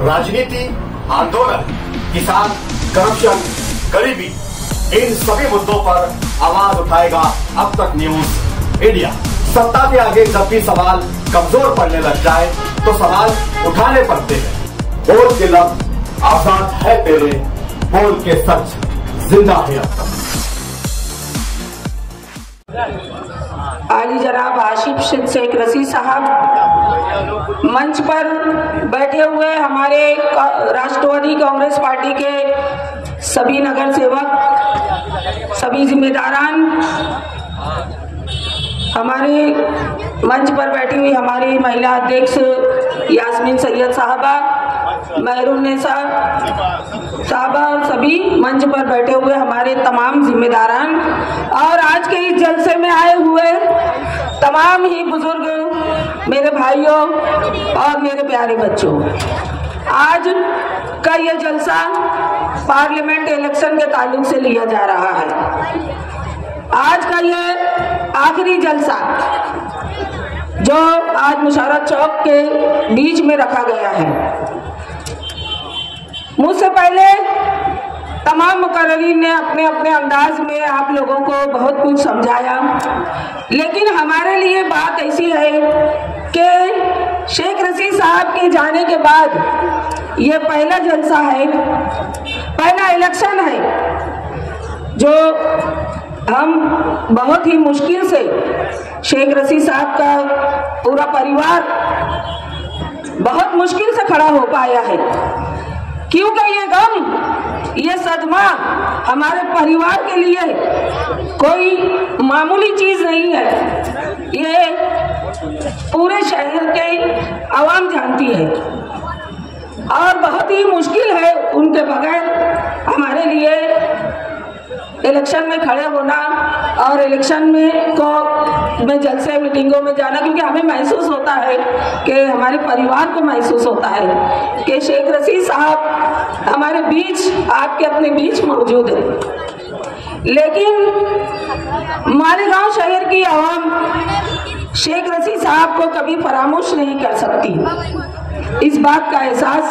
राजनीति, आंदोलन, किसान, करप्शन, गरीबी, इन सभी मुद्दों पर आवाज उठाएगा अब तक न्यूज इंडिया। सत्ता के आगे जब भी सवाल कमजोर पड़ने लग जाए तो सवाल उठाने पड़ते हैं। बोल के लफ्ज आजाद है तेरे, बोल के सच जिंदा है अब तक। आली जनाब आसिफ शेख रसी साहब मंच पर बैठे हुए हमारे राष्ट्रवादी कांग्रेस पार्टी के सभी नगर सेवक, सभी जिम्मेदारान, हमारे मंच पर बैठी हुई हमारी महिला अध्यक्ष यास्मीन सैयद साहबा, मेहरुन्निसा साहबा, सभी मंच पर बैठे हुए हमारे तमाम जिम्मेदारान और आज के इस जलसे में आए हुए तमाम ही बुजुर्ग मेरे भाइयों और मेरे प्यारे बच्चों, आज का ये जलसा पार्लियामेंट इलेक्शन के ताल्लुक से लिया जा रहा है। आज का ये आखिरी जलसा जो आज मुशर्रफ चौक के बीच में रखा गया है। मुझसे पहले तमाम मुकर्ररीन ने अपने अपने अंदाज में आप लोगों को बहुत कुछ समझाया, लेकिन हमारे लिए बात ऐसी है कि शेख रसी साहब के जाने के बाद ये पहला जलसा है, पहला इलेक्शन है जो हम बहुत ही मुश्किल से शेख रसी साहब का पूरा परिवार बहुत मुश्किल से खड़ा हो पाया है, क्योंकि ये गम, ये सदमा हमारे परिवार के लिए कोई मामूली चीज नहीं है। ये पूरे शहर के आवाम जानती है और बहुत ही मुश्किल है उनके बगैर हमारे लिए इलेक्शन में खड़े होना और इलेक्शन में जलसे मीटिंगों में जाना, क्योंकि हमें महसूस होता है कि हमारे परिवार को महसूस होता है कि शेख रसी साहब हमारे बीच, आपके अपने बीच मौजूद है। लेकिन मालेगांव शहर की आवाम शेख रसी साहब को कभी फरामोश नहीं कर सकती। इस बात का एहसास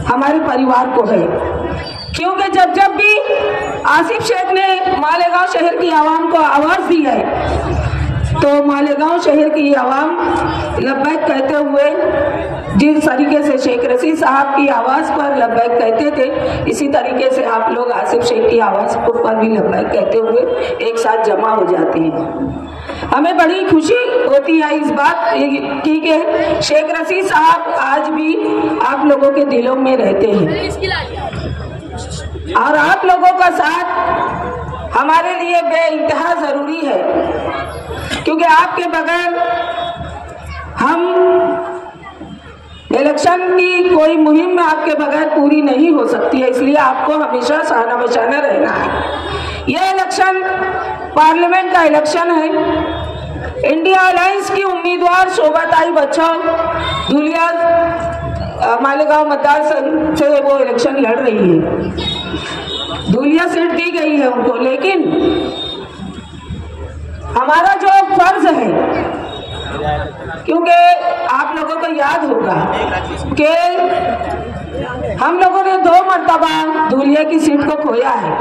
हमारे परिवार को है, क्योंकि जब भी आसिफ शेख ने मालेगांव शहर की आवाम को आवाज दी है तो मालेगांव शहर की आवाम लब्बैक कहते हुए, जिस तरीके से शेख रसी साहब की आवाज पर लब्बैक कहते थे, इसी तरीके से आप लोग आसिफ शेख की आवाज पर भी लब्बैक कहते हुए एक साथ जमा हो जाते हैं। हमें बड़ी खुशी होती है इस बात की कि शेख रसी साहब आज भी आप लोगों के दिलों में रहते हैं और आप लोगों का साथ हमारे लिए बेइंतहा जरूरी है, क्योंकि आपके बगैर हम इलेक्शन की कोई मुहिम में आपके बगैर पूरी नहीं हो सकती है। इसलिए आपको हमेशा शाना बशाना रहना है। यह इलेक्शन पार्लियामेंट का इलेक्शन है। इंडिया अलायंस की उम्मीदवार शोभाताई बच्चन धुलिया मालेगांव मतदार संघ से वो इलेक्शन लड़ रही है। धुलिया सीट दी गई है उनको, लेकिन हमारा जो फर्ज है, क्योंकि आप लोगों को याद होगा कि हम लोगों ने 2 मर्तबा धुलिया की सीट को खोया है।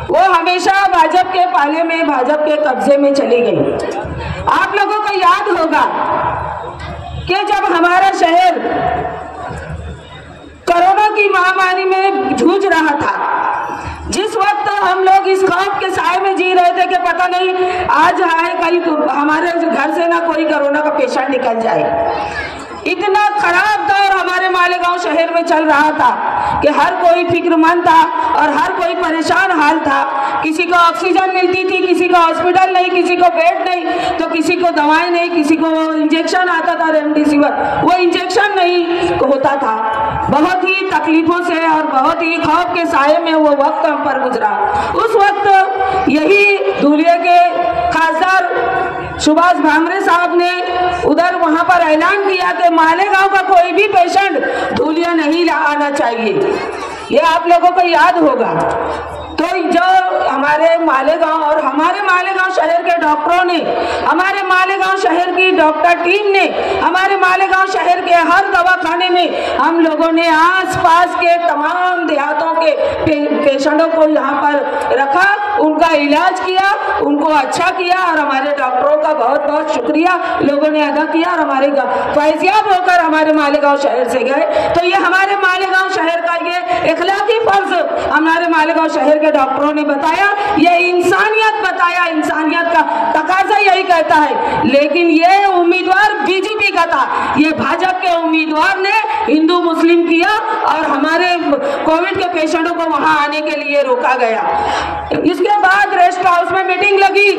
वो हमेशा भाजपा के पाले में, भाजपा के कब्जे में चली गई। आप लोगों को याद होगा कि जब हमारा शहर कोरोना की महामारी में जूझ रहा था, जिस वक्त हम लोग इस खौफ के साए में जी रहे थे कि पता नहीं आज आए कल हमारे घर से ना कोई कोरोना का पेशेंट निकल जाए, इतना खराब दौर हमारे मालेगांव शहर में चल रहा था कि हर कोई फिक्रमंद था और हर कोई परेशान हाल था। किसी को ऑक्सीजन मिलती थी, किसी को हॉस्पिटल नहीं, किसी को बेड नहीं, तो किसी को दवाएं नहीं, किसी को इंजेक्शन आता था रेमडेसिविर, वो इंजेक्शन नहीं होता था। बहुत ही तकलीफों से और बहुत ही खौफ के साये में वो वक्त हम पर गुजरा। उस वक्त यही धुलिया के खासदार सुभाष भामरे साहब ने उधर वहां पर ऐलान किया कि मालेगांव का कोई भी पेशेंट धुलिया नहीं आना चाहिए। ये आप लोगों को याद होगा। तो जो हमारे मालेगांव और हमारे मालेगांव शहर के डॉक्टरों ने, हमारे मालेगांव शहर की डॉक्टर टीम ने, हमारे मालेगांव शहर के हर दवाखाने में हम लोगों ने आसपास के तमाम देहातों के पेशेंटों को यहाँ पर रखा, उनका इलाज किया, उनको अच्छा किया और हमारे डॉक्टरों का बहुत बहुत शुक्रिया लोगों ने अदा किया और हमारे फैजियाब होकर हमारे मालेगांव शहर से गए। तो ये हमारे मालेगांव शहर का ये इखलाकी फर्ज हमारे मालेगांव शहर के डॉक्टरों ने बताया, ये इंसानियत बताया, इंसानियत का तकाजा यही कहता है। लेकिन ये उम्मीदवार बीजेपी का था, ये भाजपा के उम्मीदवार ने हिंदू मुस्लिम किया और हमारे कोविड के पेशेंटों को वहां आने के लिए रोका गया। इसके बाद रेस्ट हाउस में मीटिंग लगी,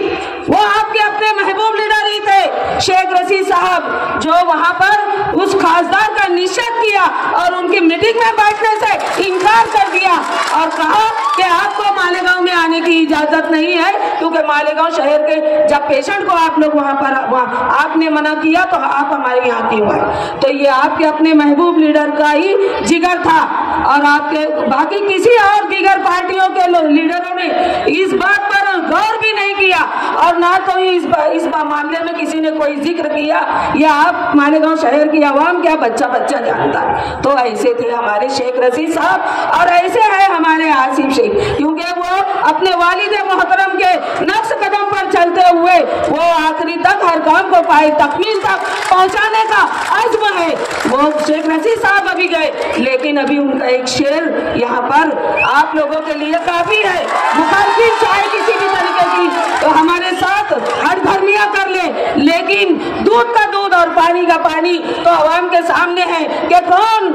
वो आपके अपने महबूब लीडर ही थे शेख रशीद साहब, जो वहां पर उस खासदार का निषेध किया और उनकी मीटिंग में बैठने से इनकार कर दिया और कहा कि आपको मालेगांव में आने की इजाजत नहीं है, क्योंकि मालेगांव शहर के जब पेशेंट को आप लोग वहां आपने मना किया तो आप हमारे यहाँ क्यों आए। तो ये आपके अपने महबूब लीडर का ही जिगर था और आपके बाकी किसी और दीगर पार्टियों के लीडरों ने इस बात पर गौर भी नहीं किया और ना तो इस मामले में किसी ने कोई जिक्र किया। या आप मालेगांव शहर की आवाम क्या बच्चा बच्चा जानता है। तो ऐसे थे हमारे शेख रशीद साहब और ऐसे है हमारे आसिफ शेख, क्योंकि वो अपने वालिद मोहतरम के नक्श कदम पर चलते हुए वो आखिरी तक हर काम को पाए तकमील तक पहुंचाने का अज़्म है। वो शेख रशीद साहब अभी गए, लेकिन अभी उनका एक शेर यहाँ पर आप लोगों के लिए काफी है। मुखालफिन चाहे किसी भी तरीके की तो हमारे साथ हर धर्मिया कर ले, लेकिन दूध का दूध और पानी का पानी तो आवाम के सामने है कि कौन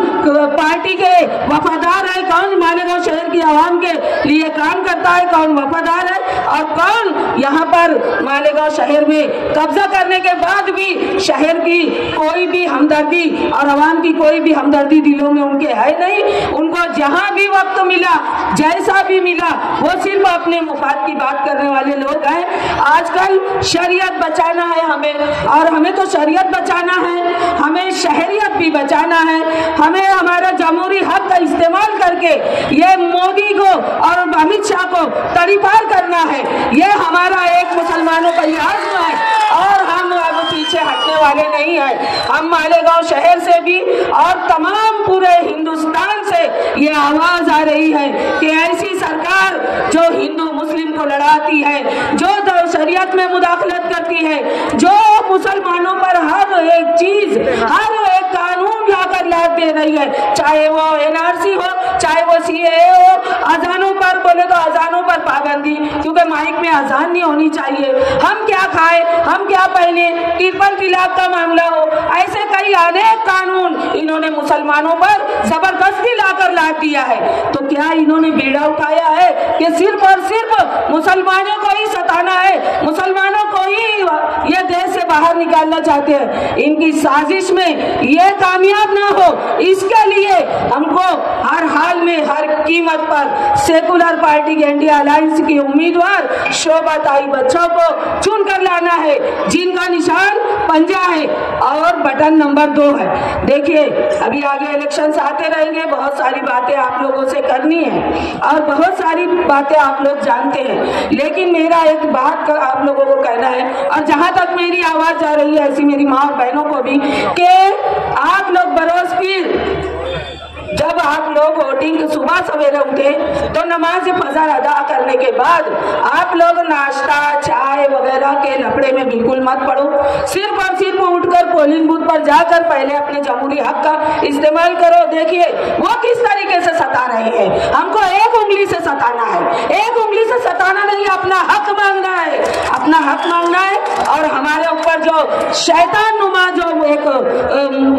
पार्टी के वफादार है, कौन मालेगांव शहर की आवाम के लिए काम करता है, कौन वफादार है और कौन यहाँ पर मालेगांव शहर में कब्जा करने के बाद भी शहर की कोई भी हमदर्दी और आवाम की कोई भी हमदर्दी दिलों में उनके है नहीं। उनको जहाँ भी वक्त मिला, जैसा भी मिला, वो सिर्फ अपने मुफाद की बात करने वाले लोग हैं। आजकल शरीयत बचाना है हमें, और हमें तो शरीयत बचाना है, हमें शहरियत भी बचाना है, हमें हमारा जमहूरी हक का इस्तेमाल करके ये मोदी को और अमित शाह को तड़ीपार करना है। ये हमारा एक मुसलमानों का ये आज़्म है और हम अब पीछे हटने वाले नहीं हैं। हम मालेगांव शहर से भी और तमाम पूरे हिंदुस्तान से ये आवाज आ रही है कि ऐसी सरकार जो हिंदू मुस्लिम को लड़ाती है, जो शरीयत में मुदाखलत करती है, जो मुसलमानों पर हर एक चीज, हर एक कानून लाकर लाद दे रही है, चाहे वो एनआरसी हो, चाहे वो सीएए हो, अजानों पर बोले तो अजानों पर पाबंदी, क्योंकि माइक में अजान नहीं होनी चाहिए, हम क्या खाए, हम क्या पहने, ट्रिपल तलाक का मामला हो, ऐसे कई अनेक कानून इन्होंने मुसलमानों पर जबरदस्ती लाकर लाद दिया है। तो क्या इन्होंने बीड़ा उठाया है कि सिर्फ और सिर्फ मुसलमानों को ही सताना है, मुसलमानों को ही ये देश से बाहर निकालना चाहते हैं। इनकी साजिश में ये कामयाब ना हो, इसके लिए हमको हर हाल में हर कीमत पर सेकुलर पार्टी के इंडिया अलायंस की उम्मीदवार शोभा ताई बच्चों को चुन कर लाना है, जिनका निशान पंजा है और बटन नंबर 2 है। देखिए अभी आगे इलेक्शंस आते रहेंगे, बहुत सारी बातें आप लोगों से करनी है और बहुत सारी बातें आप लोग जानते हैं, लेकिन मेरा एक बात का आप लोगों को कहना है, और जहां तक मेरी आवाज जा रही है ऐसी मेरी माँ और बहनों को भी, कि आप लोग बरोज पीर जब आप लोग वोटिंग सुबह सवेरे उठे तो नमाज फजर अदा करने के बाद आप लोग नाश्ता चाय वगैरह के लफड़े में बिल्कुल मत पड़ो। सिर्फ और सिर्फ उठकर पोलिंग बूथ पर जाकर पहले अपने जमहूरी हक का इस्तेमाल करो। देखिए वो किस तरीके से सता रहे हैं, हमको एक उंगली से सताना है, एक उंगली से सताना नहीं, अपना हक मांगना है, अपना हक मांगना है। और हमारे ऊपर जो शैतान नुमा जो एक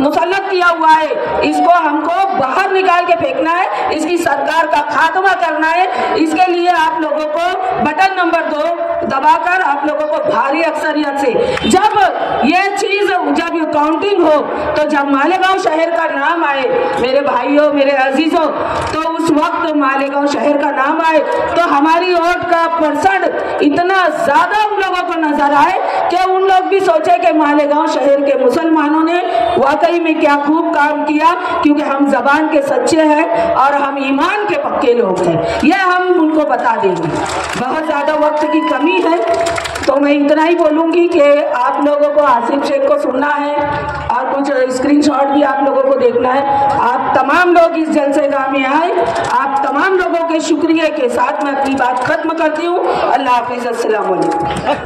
मुसल्लत किया हुआ है, इसको हमको बाहर निकाल के फेंकना है, इसकी सरकार का खात्मा करना है। इसके लिए आप लोगों को बटन नंबर 2 दबाकर आप लोगों को भारी अक्सरियत से जब ये चीज जब जब काउंटिंग हो तो जब मालेगांव शहर का नाम आए मेरे भाइयों, मेरे अजीजों, तो उस वक्त मालेगांव शहर का नाम आए तो हमारी वोट का परसेंट इतना ज्यादा उन लोगों को नजर आए कि उन लोग भी सोचे कि मालेगांव शहर के मुसलमानों ने वाकई में क्या खूब काम किया, क्योंकि हम जबान के सच्चे हैं और हम ईमान के पक्के लोग हैं। यह हम उनको बता देंगे। बहुत ज्यादा वक्त की कमी है तो मैं इतना ही बोलूंगी कि आप लोगों को आसिफ शेख को सुनना है और कुछ स्क्रीनशॉट भी आप लोगों को देखना है। आप तमाम लोग इस जलसेगाह में आए, आप तमाम लोगों के शुक्रिया के साथ मैं अपनी बात खत्म करती हूँ। अल्लाह हाफिज़, अस्सलाम वालेकुम।